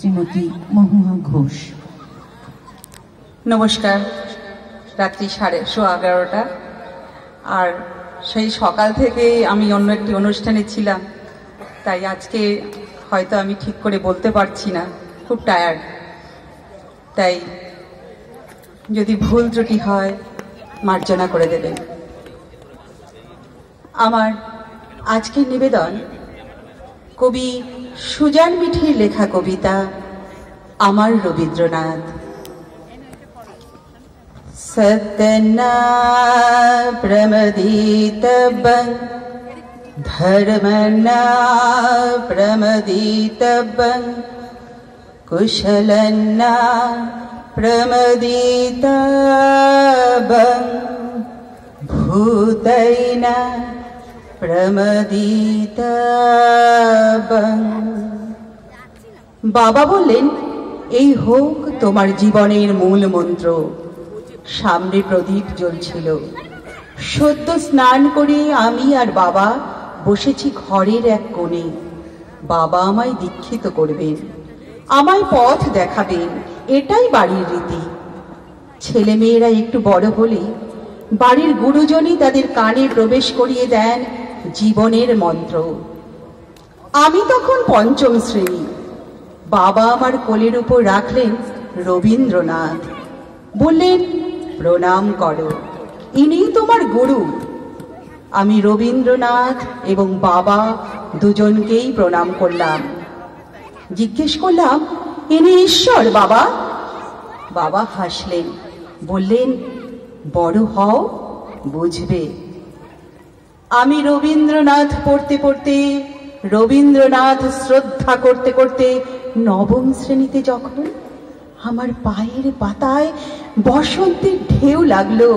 শ্রীমতী মহুয়া ঘোষ। নমস্কার। রাত্রি 11:30 আর সেই সকাল থেকেই আমি অন্য একটি অনুষ্ঠানে ছিলাম, তাই আজকে হয়তো আমি ঠিক করে বলতে পারছি না, খুব টায়ার্ড। তাই যদি ভুল ত্রুটি হয় মার্জনা করে দেবেন। আমার আজকের নিবেদন কবি সুজান মিঠির লেখা কবিতা আমার রবীন্দ্রনাথ। সত্যনা প্রমদিতবং ধর্মনা প্রমদিতবং কুশলনা প্রমদিতবং ভূতৈনা প্রমদিতবং। বাবা বললেন, এই হোক তোমার জীবনের মূল মন্ত্র। সামনে প্রদীপ জ্বলছিল। সদ্য স্নান করে আমি আর বাবা বসেছি ঘরের এক কোণে। বাবা আমায় দীক্ষিত করবেন, আমায় পথ দেখাবেন, এটাই বাড়ির রীতি। ছেলেমেয়েরা একটু বড় হলে বাড়ির গুরুজনই তাদের কানে প্রবেশ করিয়ে দেন জীবনের মন্ত্র। আমি তখন পঞ্চম শ্রেণী। বাবা আমার কোলের উপর রাখলেন রবীন্দ্রনাথ, বললেন, প্রণাম করো, ইনি তোমার গুরু। আমি রবীন্দ্রনাথ এবং বাবা দুজনকেই প্রণাম করলাম। জিজ্ঞেস করলাম, ইনি ঈশ্বর বাবা? বাবা হাসলেন, বললেন, বড় হও, বুঝবে। আমি রবীন্দ্রনাথ পড়তে পড়তে, রবীন্দ্রনাথ শ্রদ্ধা করতে করতে নবম শ্রেণীতে যখন আমার পায়ের পাতায় বসন্তের ঢেউ লাগলো,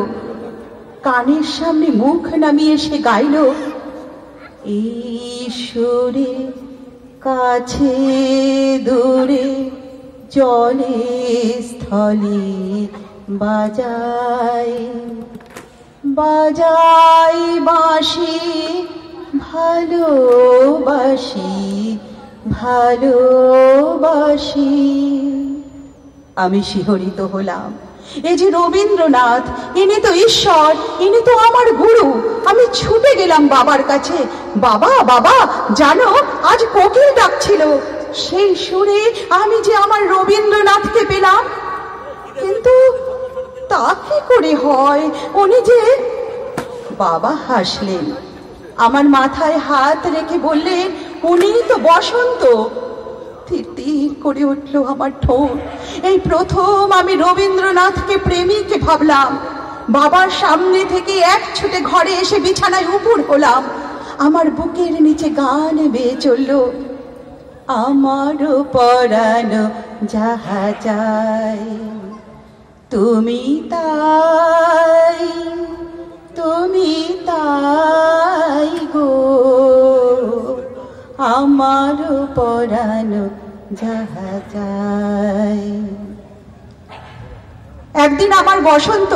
কানের সামনে মুখ নামিয়ে সে গাইল, এই সুরে কাছে দূরে জলে স্থলে বাজাই বাজাই বাঁশি ভালোবাসি ভালোবাসি। আমি শিহরিত হলাম, এ যে রবীন্দ্রনাথ, ইনি তো ঈশ্বর, ইনি তো আমার গুরু। আমি ছুটে গেলাম বাবার কাছে। বাবা বাবা, জানো আজ কোকিল ডাকছিল, সেই সুরে আমি যে আমার রবীন্দ্রনাথকে পেলাম। কিন্তু তা কি করে হয়? উনি যে... বাবা হাসলেন, আমার মাথায় হাত রেখে বললেন, উনি তো বসন্ত। তীর তীর করে উঠল আমার ঠোঁট। এই প্রথম আমি রবীন্দ্রনাথকে প্রেমিক ভাবলাম। বাবার সামনে থেকে এক ছুটে ঘরে এসে বিছানায় উপুড় হলাম। আমার বুকের নিচে গান বেয়ে চলল, আমারও পরানো যাহা চাই তুমি তাই, তুমি তাই গো, আমারও পরানো যাহা চাই। একদিন আমার বসন্ত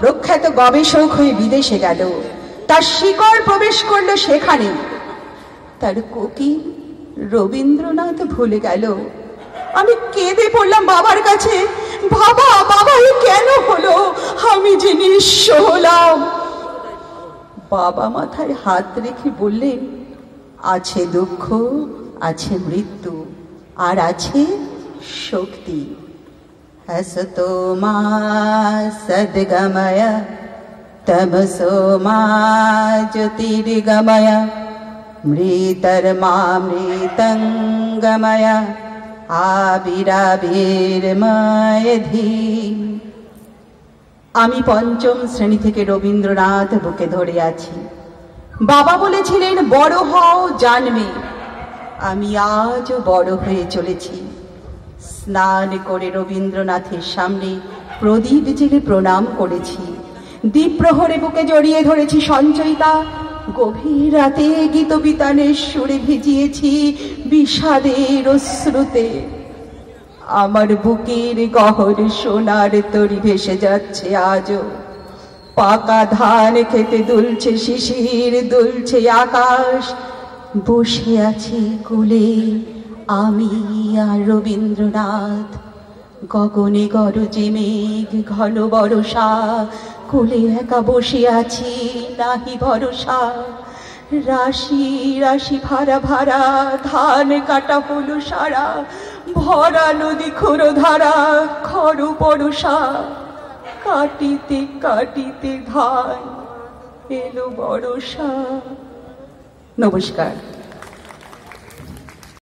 প্রখ্যাত গবেষক হয়ে বিদেশে গেল। তার শিকড় প্রবেশ করলো সেখানে। তার কোকিল রবীন্দ্রনাথ ভুলে গেল। আমি কেঁদে পড়লাম বাবার কাছে, বাবা বাবা, এ কেন হলো? আমি যে নিঃস্ব হলাম। বাবা মাথায় হাত রেখে বললেন, আছে দুঃখ, আছে মৃত্যু, আর আছে শক্তি। হসতো মা সদ্গময় তমসো মা জ্যোতির্গময় মৃতর্মা মৃতঙ্গময় আবিরাবির্ময়ধি। আমি পঞ্চম শ্রেণী থেকে রবীন্দ্রনাথ বুকে ধরে আছি। বাবা বলেছিলেন, বড় হও, জানবে। আমি আজও বড় হয়ে চলেছি। স্নান করে রবীন্দ্রনাথের সামনে প্রদীপ জেলে প্রণাম করেছি। দ্বীপ প্রহরে বুকে জড়িয়ে ধরেছি সঞ্চয়িতা। গভীর রাতে গীত বিতানের সুরে ভিজিয়েছি বিষাদের অশ্রুতে। আমার বুকের গহর সোনার তরি ভেসে যাচ্ছে আজও। পাকা ধান খেতে দুলছে শিশির, দুলছে আকাশ। বসে আছি কুলে আমি আর রবীন্দ্রনাথ, গগনে গরজে মেঘ ঘন বরষা, কোলে একা বসে আছি নাহি ভরসা। রাশি রাশি ভাড়া ভাড়া ধান কাটা হলো সারা, ভরা নদী খোর ধারা খর পরশা। কাটিতে কাটিতে ধান এলো বরষা। নমস্কার।